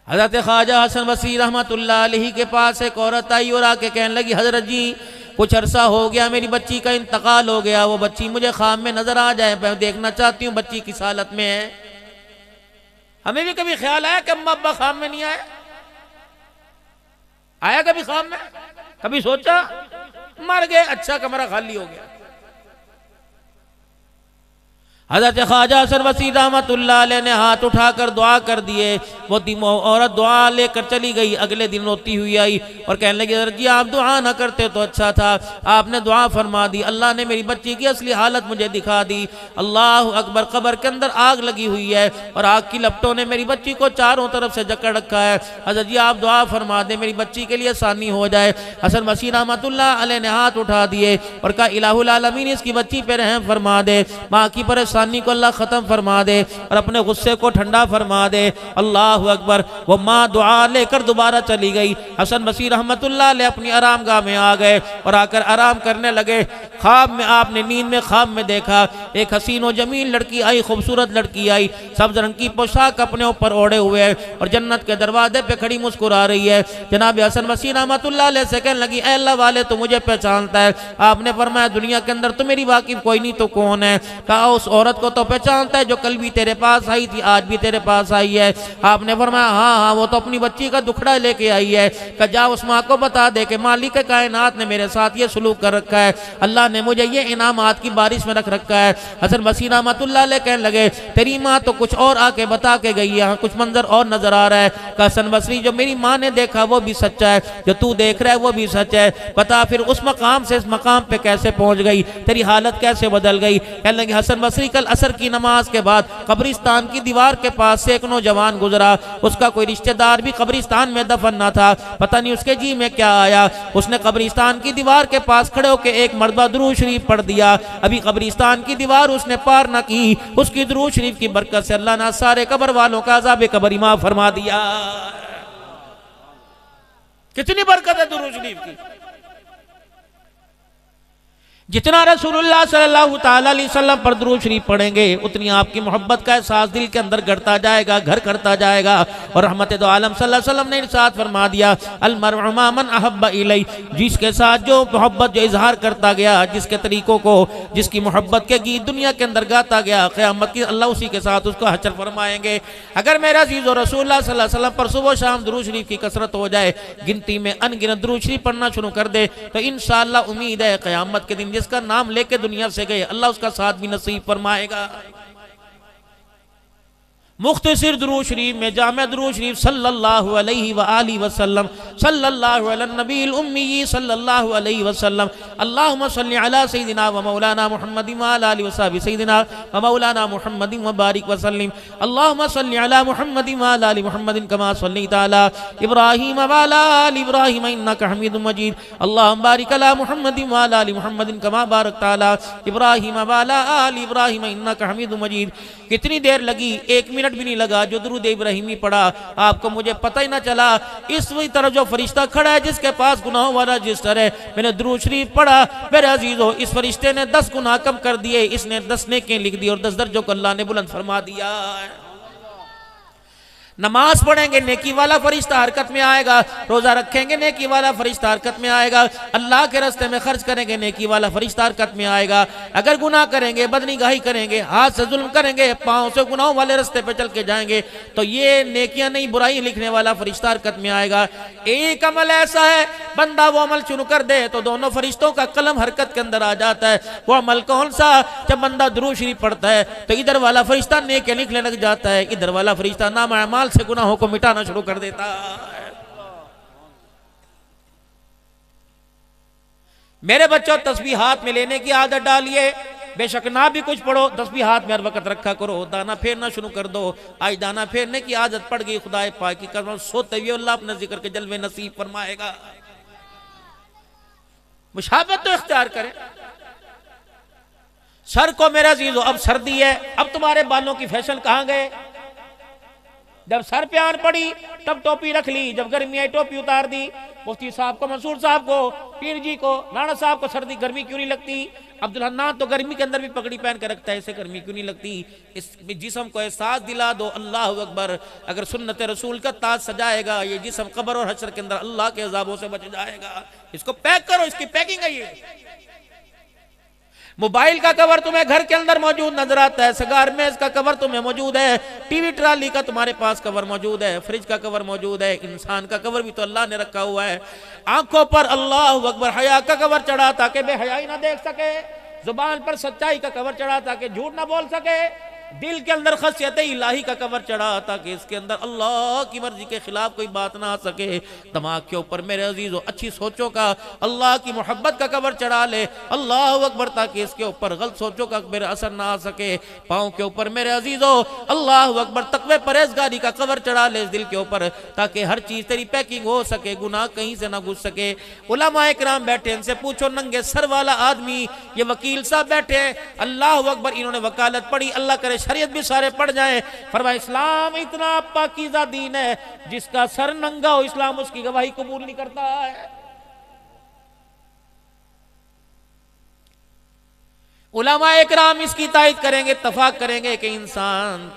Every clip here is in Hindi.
हज़रत ख्वाजा हसन बसरी रहमतुल्लाह अलैहि के पास एक औरत आई और आके कहने लगी, हज़रत जी कुछ अरसा हो गया मेरी बच्ची का इंतकाल हो गया, वो बच्ची मुझे ख्वाब में नजर आ जाए, मैं देखना चाहती हूँ बच्ची किस हालत में है। हमें भी कभी ख्याल आया कि अम्मा अब्बा ख्वाब में नहीं आए? आया कभी ख्वाब में? कभी सोचा? मर गए, अच्छा कमरा खाली हो गया। हज़रत ख्वाजा हसन बसरी रहमतुल्लाह अलैह ने हाथ उठाकर दुआ कर दिए। वो औरत दुआ लेकर चली गई। अगले दिन रोती हुई आई और कहने लगी, हज़रत जी आप दुआ ना करते तो अच्छा था, आपने दुआ फरमा दी, अल्लाह ने मेरी बच्ची की असली हालत मुझे दिखा दी। अल्लाह अकबर, कब्र के अंदर आग लगी हुई है और आग की लपटों ने मेरी बच्ची को चारों तरफ से जकड़ रखा है। हज़रत जी आप दुआ फरमा दें, मेरी बच्ची के लिए आसानी हो जाए। हसन बसरी रहमतुल्लाह अलैह ने हाथ उठा दिए और कहा, इलाहुल आलमीन इसकी बच्ची पे रहम फरमा दे, माँ की परेशानी को अल्लाह खत्म फरमा दे और अपने गुस्से को ठंडा फरमा दे। अल्लाह अकबर। वो माँ दुआ लेकर दोबारा चली गई। हसन बसरी रहमतुल्लाह अलैह अपनी आराम गाह में आ गए और आकर आराम करने लगे। ख्वाब में आपने नींद में ख्वाब में देखा एक हसीन और जमील लड़की आई, खूबसूरत लड़की आई, सब्ज रंग की पोशाक अपने ऊपर ओढ़े हुए है और जन्नत के दरवाजे पे खड़ी मुस्कुरा रही है। जनाब हसन बसरी रहमतुल्लाह अलैह से कहने लगी, ऐ अल्लाह वाले तो मुझे पहचानता है? आपने फरमाया दुनिया के अंदर तो मेरी वाकिफ कोई नहीं तो कौन है? कहा उस औरत को तो पहचानता है जो कल भी तेरे पास आई थी, आज भी तेरे पास आई है। आपने फरमाया हाँ हाँ वो तो अपनी बच्ची का दुखड़ा लेके आई है। कहा जा उस माँ को बता दे कि मालिक कायनात ने मेरे साथ ये सलूक कर रखा है, अल्लाह ने मुझे ये इनामात की बारिश में रख रखा है। हसन बसरी रहमतुल्लाह अलैह कहने लगे, तेरी माँ तो कुछ और आके बता के गई, यहाँ कुछ मंजर और नजर आ रहा है। कहा हसन बसरी जो मेरी माँ ने देखा वो भी सच्चा है, जो तू देख रहा है वो भी सच है। बता फिर उस मकाम से इस मकाम पे कैसे पहुंच गई, तेरी हालत कैसे बदल गई? कहने लगे हसन बसरी कल असर की नमाज के बाद कब्रिस्तान की दीवार के पास से एक नौजवान गुजरा, उसका कोई रिश्तेदार भी कब्रिस्तान में दफन न था, पता नहीं उसके जी में क्या आया, उसने कब्रिस्तान की दीवार के पास खड़े होकर एक मरतबा दुरूद शरीफ पढ़ दिया। अभी कब्रिस्तान की दीवार उसने पार न की, उसकी दुरूद शरीफ की बरकत से अल्लाह ने सारे कब्र वालों का अज़ाब कब्र माफ फरमा दिया। कितनी बरकत है दुरूद शरीफ की। जितना रसूलुल्लाह सल्लल्लाहु ताला अलैहि वसल्लम पर दुरूद शरीफ पढ़ेंगे उतनी आपकी मोहब्बत का एहसास दिल के अंदर गढ़ता जाएगा, घर करता जाएगा। और रहमत दो आलम सल्लल्लाहु अलैहि वसल्लम ने इरशाद फरमा दिया, अल मरउ मा मन अहब्बा इलै, जिसके साथ जो मोहब्बत जो इजहार करता गया, जिसके तरीकों को, जिसकी मोहब्बत के गीत दुनिया के अंदर गाता गया, क़यामत की अल्लाह उसी के साथ उसको हशर फरमाएंगे। अगर मेरा अज़ीज़ और रसूलुल्लाह सल्लल्लाहु अलैहि वसल्लम पर सुबह शाम दुरूद शरीफ की कसरत हो जाए, गिनती में अनगिनत दुरूद शरीफ पढ़ना शुरू कर दे, तो इंशाअल्लाह उम्मीद है क़यामत के दिन जिसका नाम लेके दुनिया से गए अल्लाह उसका साथ भी नसीब फरमाएगा। मुख्तसिर दुरूद शरीफ में जामे दुरूद शरीफ सल्लल्लाहु अलैहि व आलिहि वसल्लम, सल्लल्लाहु अला नबील उम्मी सल्लल्लाहु अलैहि वसल्लम, अल्लाहुम्मा सल्लि अला सय्यिदिना व मौलाना मुहम्मदिन व अला आलिहि व सहबिहि सय्यिदिना व मौलाना मुहम्मदिन व बारिक व सल्लिम, अल्लाहुम्मा सल्लि अला मुहम्मदिन व अला आलि मुहम्मदिन कमा सल्लैता अला इब्राहीम व अला आलि इब्राहीम इन्नका हमीदुम मजीद, अल्लाहुम्मा बारिक अला मुहम्मदिन व अला आलि मुहम्मदिन कमा बारकता अला इब्राहीम व अला आलि इब्राहीम इन्नका हमीदुम मजीद। कितनी देर लगी? 1 मिनट भी नहीं लगा। जो दुरूद इब्राहिमी पढ़ा आपको मुझे पता ही ना चला। इस वही तरफ जो फरिश्ता खड़ा है जिसके पास गुनाहों वाला रजिस्टर है, मैंने दुरूद शरीफ पढ़ा, मेरे अजीजों इस फरिश्ते ने 10 गुनाह कम कर दिए, इसने 10 नेकियां लिख दी और 10 दर्जों को अल्लाह ने बुलंद फरमा दिया। नमाज पढ़ेंगे नेकी वाला फरिश्ता हरकत में आएगा, रोजा रखेंगे नेकी वाला फरिश्ता हरकत में आएगा, अल्लाह के रास्ते में खर्च करेंगे नेकी वाला फरिश्ता हरकत में आएगा। अगर गुनाह करेंगे, बदनिगाही करेंगे, हाथ से जुल्म करेंगे, पाँव से गुनाहों वाले रास्ते पे चल के जाएंगे, तो ये नेकियां नहीं बुराई लिखने वाला फरिश्ता हरकत में आएगा। एक अमल ऐसा है बंदा वो अमल शुरू कर दे तो दोनों फरिश्तों का कलम हरकत के अंदर आ जाता है। वो अमल कौन सा? जब बंदा दुरूद शरीफ पढ़ता है तो इधर वाला फरिश्ता नेकियां लिखने लग जाता है, इधर वाला फरिश्ता नाम से गुनाहों को मिटाना शुरू कर देता है। मेरे बच्चों तस्बीह हाथ में लेने की आदत डालिए, बेशक ना भी कुछ पढ़ो तस्बीह हाथ में हर वक्त रखा करो। दाना फेरना शुरू कर दो। आज दाना फेरने की आदत पड़ गई, खुदा पाक की कसम सोते हुए अल्लाह अपने जिक्र के जलवे नसीब फरमाएगा। मुशाबत तो इख्तियार करें। सर को मेरा अजीजो अब सर्दी है, अब तुम्हारे बालों की फैशन कहां गए? जब सर पे आन पड़ी तब टोपी रख ली, जब गर्मी आई टोपी उतार दी। मुफ्ती साहब को, मंसूर साहब को, पीर जी को, राणा साहब को सर्दी गर्मी क्यों नहीं लगती? अब्दुल हन्नान तो गर्मी के अंदर भी पगड़ी पहन के रखता है, इसे गर्मी क्यों नहीं लगती? इस जिस्म को एहसास दिला दो, अल्लाह अकबर। अगर सुन्नत रसूल का ताज सजाएगा ये जिस्म, कब्र और हश्र के अंदर अल्लाह के अज़ाबों से बच जाएगा। इसको पैक करो, इसकी पैकिंग है ये। मोबाइल का कवर तुम्हें घर के अंदर मौजूद नजर आता है, सगार मेज का कवर तुम्हें मौजूद है, टीवी ट्राली का तुम्हारे पास कवर मौजूद है, फ्रिज का कवर मौजूद है, इंसान का कवर भी तो अल्लाह ने रखा हुआ है। आंखों पर अल्लाह अकबर हया का कवर चढ़ा ताकि बेहयाई ना देख सके, जुबान पर सच्चाई का कवर चढ़ा ताकि झूठ ना बोल सके, दिल के अंदर खशियत इलाही का कवर चढ़ा ताकि इसके अंदर अल्लाह की मर्जी के खिलाफ कोई बात ना आ सके। दिमाग के ऊपर मेरे अजीजों अच्छी सोचों का, अल्लाह की मोहब्बत का कवर चढ़ा ले, अल्लाह अकबर, ताकि इसके ऊपर गलत सोचों का मेरा असर ना आ सके। पाँव के ऊपर मेरे अजीजों अल्लाह अकबर तकवे परहेजगारी का कवर चढ़ा ले इस दिल के ऊपर, ताकि हर चीज तेरी पैकिंग हो सके, गुनाह कहीं से ना घुस सके। उलमा इकराम बैठे, इनसे पूछो, नंगे सर वाला आदमी, ये वकील साहब बैठे, अल्लाह अकबर, इन्होंने वकालत पढ़ी, अल्लाह करे शरीयत भी सारे पढ़ जाए। फरमाया इस्लाम इतना पाकीज़ा दीन है, जिसका सर नंगा हो इस्लाम उसकी गवाही कबूल नहीं करता है। उलमा इकराम इसकी तायद करेंगे, इत्तफाक करेंगे कि इंसान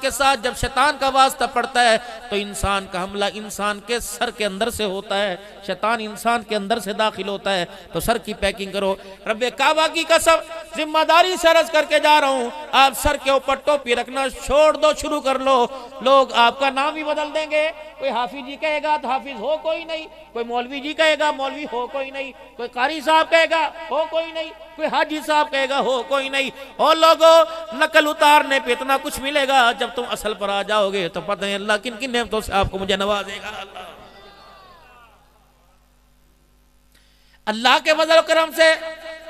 के साथ जब शैतान का वास्ता पड़ता है तो इंसान का हमला इंसान के सर के अंदर से होता है, शैतान इंसान के अंदर से दाखिल होता है। तो सर की पैकिंग करो। रब्बे काबा की कसम, जिम्मेदारी से अर्ज करके जा रहा हूं, आप सर के ऊपर टोपी रखना छोड़ दो, शुरू कर लो। लोग आपका नाम ही बदल देंगे। कोई हाफिज जी कहेगा तो हाफिज हो कोई नहीं, कोई मौलवी जी कहेगा मौलवी हो कोई नहीं, कोई कारी साहब कहेगा हो कोई नहीं, कोई हाजी साहब कहेगा हो कोई नहीं। और लोगों, नकल उतारने पे इतना कुछ मिलेगा, जब तुम असल पर आ जाओगे तो पता है अल्लाह किन किन नेमतों से आपको मुझे नवाजेगा। अल्लाह के फजल करम से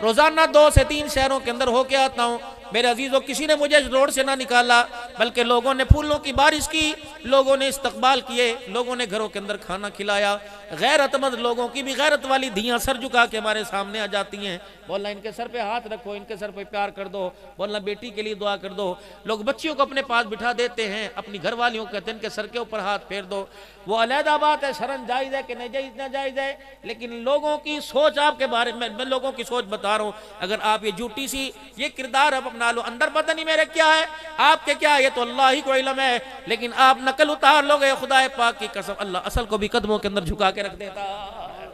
रोजाना 2 से 3 शहरों के अंदर होके आता हूँ। मेरे अजीजों, किसी ने मुझे रोड से ना निकाला, बल्कि लोगों ने फूलों की बारिश की, लोगों ने इस्तकबाल किए, लोगों ने घरों के अंदर खाना खिलाया। गैरतमंद लोगों की भी गैरत वाली धियाँ सर झुका के हमारे सामने आ जाती हैं। बोलना इनके सर पे हाथ रखो, इनके सर पे प्यार कर दो, बोलना बेटी के लिए दुआ कर दो। लोग बच्चियों को अपने पास बिठा देते हैं, अपनी घर वालियों को कहते हैं इनके सर के ऊपर हाथ फेर दो। वो अलहदा बात है, शरन जायज़ है कि नहीं जायज़, ना जायज़ है, लेकिन लोगों की सोच आपके बारे में, मैं लोगों की सोच बता रहा हूँ। अगर आप ये झूठी सी ये किरदार आप अपना लो, अंदर पता नहीं मेरे क्या है आपके क्या है, ये तो अल्लाह ही को इल्म है, लेकिन आप नकल उतार लोगे, खुदा पाक की कसम अल्लाह असल को भी कदमों के अंदर झुका के रख देता है।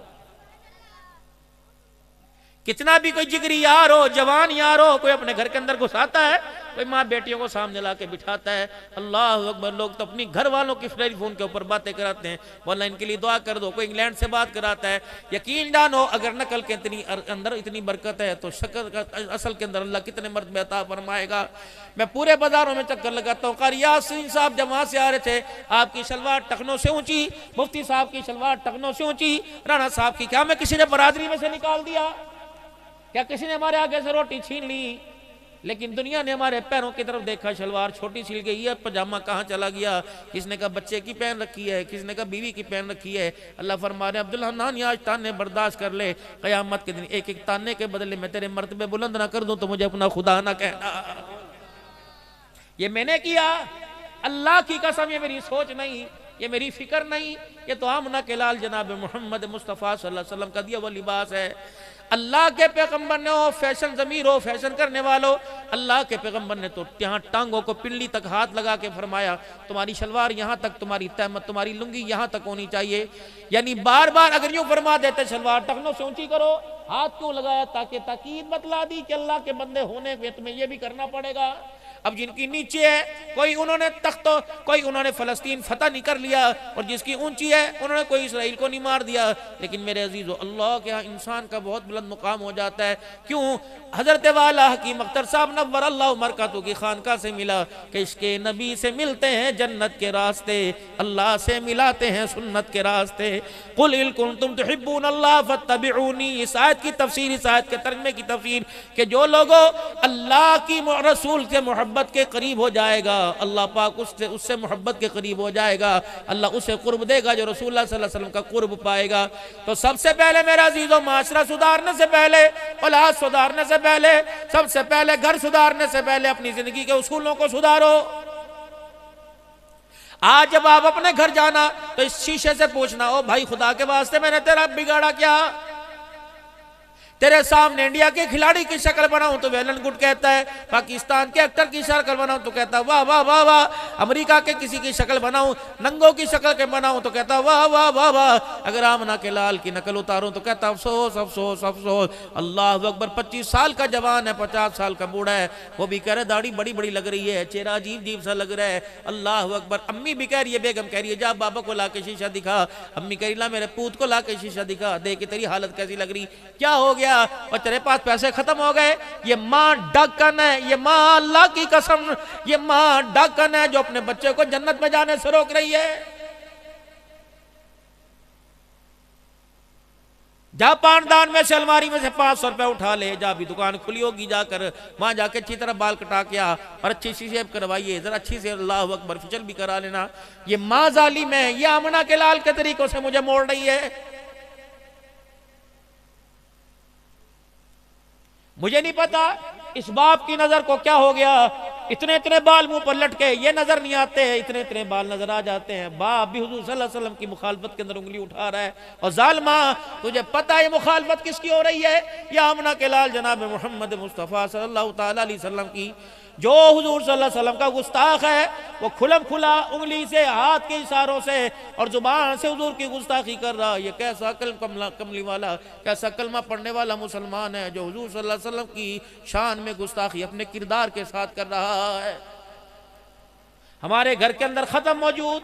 कितना भी कोई जिगरी यार हो, जवान यार हो, कोई अपने घर के अंदर घुसाता है, कोई माँ बेटियों को सामने ला के बिठाता है। अल्लाह अकबर। लोग तो अपनी घर वालों की टेलीफोन के ऊपर बातें कराते हैं, बोला इनके लिए दुआ कर दो। कोई इंग्लैंड से बात कराता है। यकीन जानो, अगर नकल के अंदर इतनी बरकत है तो शक्ल का असल के अंदर अल्लाह कितने मर्तबे अता फरमाएगा। मैं पूरे बाजारों में चक्कर लगाता हूँ। कारी यासीन साहब जब वहाँ से आ रहे थे, आपकी शलवार टखनों से ऊंची, मुफ्ती साहब की शलवार टखनों से ऊंची, राणा साहब की, क्या मैं किसी ने बरादरी में से निकाल दिया? क्या किसी ने हमारे आगे से रोटी छीन ली? लेकिन दुनिया ने हमारे पैरों की तरफ देखा, शलवार छोटी सिल गई है, पजामा कहाँ चला गया, किसने कहा बच्चे की पहन रखी है, किसने कहा बीवी की पहन रखी है। अल्लाह फरमा रहे अब्दुल हन्नान, आज ताने बर्दाश्त कर ले, क़यामत के दिन एक एक ताने के बदले में तेरे मर्तबे बुलंद ना कर दूं तो मुझे अपना खुदा ना कहना। ये मैंने किया, अल्लाह की कसम, ये मेरी सोच नहीं, ये मेरी फिक्र नहीं, ये तो आमना के लाल जनाब मोहम्मद मुस्तफ़ा सल्लल्लाहु अलैहि वसल्लम का दिया वो लिबास है। अल्लाह के पैगंबर ने हो, फैशन ज़मीर हो, फैशन करने वालों, अल्लाह के पैगंबर ने तो यहाँ टांगों को पिंडली तक हाथ लगा के फरमाया, तुम्हारी शलवार यहाँ तक, तुम्हारी तहमत, तुम्हारी लुंगी यहाँ तक होनी चाहिए। यानी बार बार अगर यूँ फरमा देते शलवार टखनों से ऊंची करो, हाथ क्यों लगाया? ताकि ताकीद बतला दी कि अल्लाह के बंदे होने में तुम्हें ये भी करना पड़ेगा। अब जिनकी नीचे है, कोई उन्होंने तख्त, कोई उन्होंने फलस्तीन फतह नहीं कर लिया, और जिसकी ऊंची है उन्होंने कोई इसराइल को नहीं मार दिया। लेकिन मेरे अजीजों, अल्लाह के यहाँ इंसान का बहुत बुलंद मुकाम हो जाता है। क्यों? हजरत वाला हकीम अख्तर साहब नव्वर अल्लाह मरकतहू की खानका से मिला कि इसके नबी से मिलते हैं जन्नत के रास्ते, अल्लाह से मिलाते हैं सुन्नत के रास्ते। कुल इन कुंतुम तुहिब्बून अल्लाह फत्तबिऊनी, इस आयत की तफसीर, इस आयत के तर्जुमे की तफसीर कि जो लोगों अल्लाह की रसूल से मोहब्बत के करीब हो जाएगा, अल्लाह पाक उससे मोहब्बत के करीब हो जाएगा, अल्लाह उसे कुर्ब देगा जो रसूलुल्लाह सल्लल्लाहु अलैहि वसल्लम का कुर्ब पाएगा। तो सबसे पहले मेरा अजीजों, माशरा सुधारने से पहले, औलाद सुधारने से पहले, सबसे पहले घर सुधारने से पहले अपनी जिंदगी के उसूलों को सुधारो। आज जब आप अपने घर जाना तो इस शीशे से पूछना, ओ भाई खुदा के वास्ते मैंने तेरा बिगाड़ा क्या? तेरे सामने इंडिया के खिलाड़ी की शक्ल बनाऊं तो वेलन गुड कहता है, पाकिस्तान के एक्टर की शक्ल बनाऊं तो कहता वाह वाह वाह वाह, अमेरिका के किसी की शक्ल बनाऊं, नंगों की शक्ल के बनाऊं तो कहता वाह वाह वाह वाह, अगर आमना के लाल की नकल उतारूं तो कहता अफसोस अफसोस अफसोस। अल्लाह अकबर, 25 साल का जवान है, 50 साल का बूढ़ा है, वो भी कह रहे दाढ़ी बड़ी बड़ी लग रही है, चेहरा अजीब अजीब सा लग रहा है। अल्लाह अकबर। अम्मी भी कह रही है, बेगम कह रही है जा बाबा को ला के शीशा दिखा। अम्मी कह रही ला मेरे पूत को ला के शीशा दिखा, देख तेरी हालत कैसी लग रही, क्या हो गया? और तेरे पास पैसे खत्म हो गए। ये माँ डाकन है, ये माँ अल्लाह की कसम, ये माँ डाकन है जो अपने बच्चे को जन्नत में जाने से रोक रही है। जा पानदान में से अलमारी में से 500 रुपए उठा ले, जा भी दुकान खुली होगी जाकर वहां जाके अच्छी तरह बाल कटा के आ और अच्छी सी शेव करवाइए, जरा अच्छी से अल्लाह अकबर फिचल भी करा लेना। ये माँ जालिम है, ये आमना के लाल के तरीकों से मुझे मोड़ रही है। मुझे नहीं पता इस बाप की नजर को क्या हो गया, इतने इतने बाल मुंह पर लटके, ये नजर नहीं आते, इतने इतने बाल नजर आ जाते हैं। बाप भी हुजूर सल्लल्लाहु अलैहि वसल्लम की मुखालफत के अंदर उंगली उठा रहा है। और जालिमा, तुझे पता है ये मुखालफत किसकी हो रही है? या आमना के लाल जनाब मोहम्मद मुस्तफ़ा सल्लल्लाहु ताला अलैहि वसल्लम की, जो हुजूर सल्लल्लाहु अलैहि वसल्लम का गुस्ताख है, वो खुलम खुला उंगली से, हाथ के इशारों से और जुबान से हुजूर की गुस्ताखी कर रहा। ये कैसा कमली वाला, कैसा कलमा पढ़ने वाला मुसलमान है जो हुजूर सल्लल्लाहु अलैहि वसल्लम की शान में गुस्ताखी अपने किरदार के साथ कर रहा है। हमारे घर के अंदर खत्म मौजूद,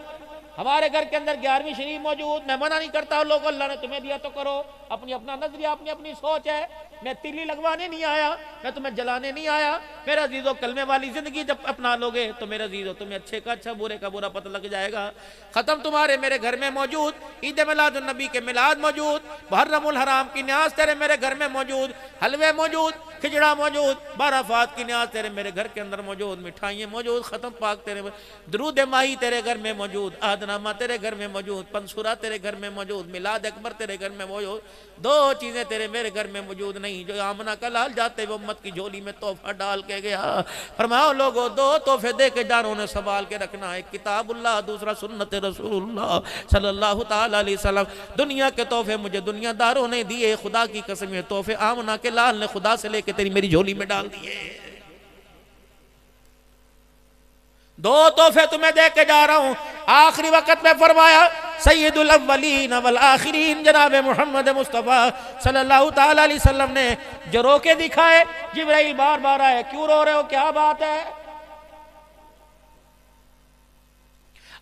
हमारे घर के अंदर 11वीं शरीफ मौजूद। मैं मना नहीं करता हूं, लोग अल्लाह ने तुम्हें दिया तो करो, अपनी अपना नजरिया, अपनी अपनी सोच है। मैं तिल्ली लगवाने नहीं आया, मैं तुम्हें जलाने नहीं आया। मेरा अजीजों, कलमे वाली जिंदगी जब अपना लोगे तो मेरे अजीजों तुम्हें अच्छे का अच्छा, बुरे का बुरा पता लग जाएगा। खत्म तुम्हारे मेरे घर में मौजूद, ईद मिलाद नबी के मिलाद मौजूद, मुहर्रमुल हराम की न्याज तेरे मेरे घर में मौजूद, हलवे मौजूद, खिचड़ा मौजूद, बाराफात की न्याज तेरे मेरे घर के अंदर मौजूद, मिठाइयाँ मौजूद, खत्म पाक तेरे, दरूद माही तेरे घर में मौजूद, आदनामा तेरे घर में मौजूद, पंसूरा तेरे घर में मौजूद, मिलाद अकबर तेरे घर में मौजूद। दो चीजें तेरे मेरे घर में मौजूद नहीं, जो आमना का लाल जाते वो उम्मत की झोली में तोहफा डाल के गया। फरमाओ लोगों, दो तोहफे दे के जारों ने संभाल के रखना, एक किताबुल्लाह, दूसरा सुन्नत रसूलुल्लाह सल्लल्लाहु ताला अलैहि वसल्लम। दुनिया के तोहफे मुझे दुनियादारों ने दिए, खुदा की कसम, तोहफे आमना के लाल ने खुदा से लेके तेरी मेरी झोली में डाल दिए। दो तोहफे तुम्हें दे के जा रहा हूं। आखिरी वक्त में फरमाया सैयदुल अव्वलीन वल आखिरीन जनाब मोहम्मद मुस्तफ़ा सल्लल्लाहु ताला अलैहि वसल्लम ने जो रो के दिखाए। जिब्राइल बार बार आए, क्यों रो रहे हो, क्या बात है?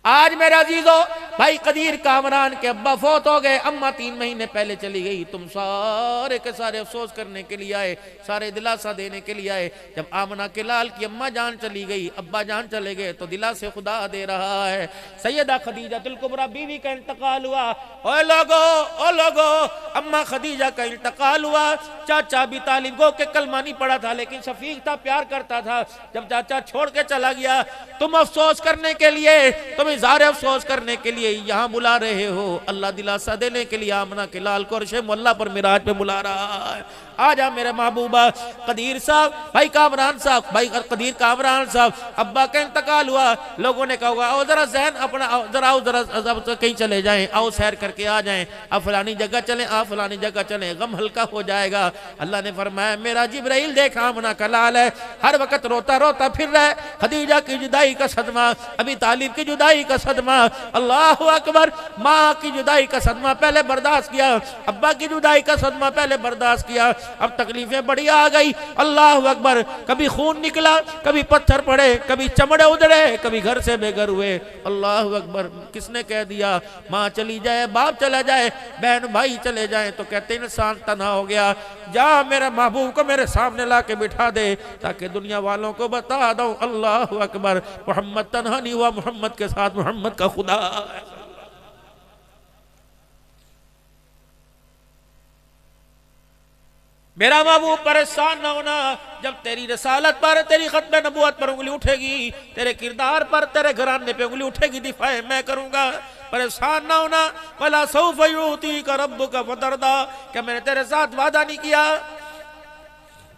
आज मेरे अजीजों, भाई कदीर कामरान के अब्बा फौत हो गए, अम्मा 3 महीने पहले चली गई। तुम सारे के सारे अफसोस करने के लिए आए, सारे दिलासा देने के लिए आए। जब आमना के लाल की अम्मा जान चली गई, अब्बा जान चले गए, तो दिलासे खुदा दे रहा है। सैयदा खदीजातुल कुबरा बीवी का इंतकाल हुआ। ओ लोगो, अम्मा खदीजा का इंतकाल हुआ। चाचा अबी तालिब गो के कलमा नहीं पड़ा था, लेकिन शफीक था, प्यार करता था। जब चाचा छोड़ के चला गया, तुम अफसोस करने के लिए, तुम इज़हार अफसोस करने के लिए यहाँ बुला रहे हो। अल्लाह दिलासा देने के लिए आमना के लाल को अर्शे मुअल्ला पर मिराज पे बुला रहा है। आ जा मेरे महबूबा। कदीर साहब, भाई कामरान साहब, भाई कदीर कामरान साहब, अब्बा का इंतकाल हुआ। लोगों ने कहा आओ जरा जहन अपना, जरा आओ जरा कहीं चले जाएं, आओ सैर करके आ जाएं, आप फलानी जगह चलें, आप फलानी जगह चलें, गम हल्का हो जाएगा। अल्लाह ने फरमाया मेरा जिब्राइल देख आमना का लाल है, हर वक्त रोता रोता फिर रहा है। खदीजा की जुदाई का सदमा, अबी तालिब की जुदाई का सदमा, अल्लाह अकबर, माँ की जुदाई का सदमा पहले बर्दाश्त किया, अब्बा की जुदाई का सदमा पहले बर्दाश्त किया, अब तकलीफें बड़ी आ गई। अल्लाह अकबर, कभी खून निकला, कभी पत्थर पड़े, कभी चमड़े उधड़े, कभी घर से बेघर हुए। अल्लाह अकबर, किसने कह दिया माँ चली जाए, बाप चला जाए, बहन भाई चले जाए तो कहते इंसान तन्हा हो गया। जा मेरे महबूब को मेरे सामने ला के बिठा दे, ताकि दुनिया वालों को बता दो अल्लाह अकबर, मोहम्मद तन्हा नहीं हुआ, मोहम्मद के साथ मोहम्मद का खुदा है। मेरा महबूब परेशान ना होना, जब तेरी रसालत पर, तेरी खत्म नबूवत पर उंगली उठेगी, तेरे किरदार पर, तेरे घराने पे उंगली उठेगी, दिफाए मैं करूंगा। परेशान ना होना। वला सौफ युतीका रब्बुका फतरदा, क्या मैंने तेरे साथ वादा नहीं किया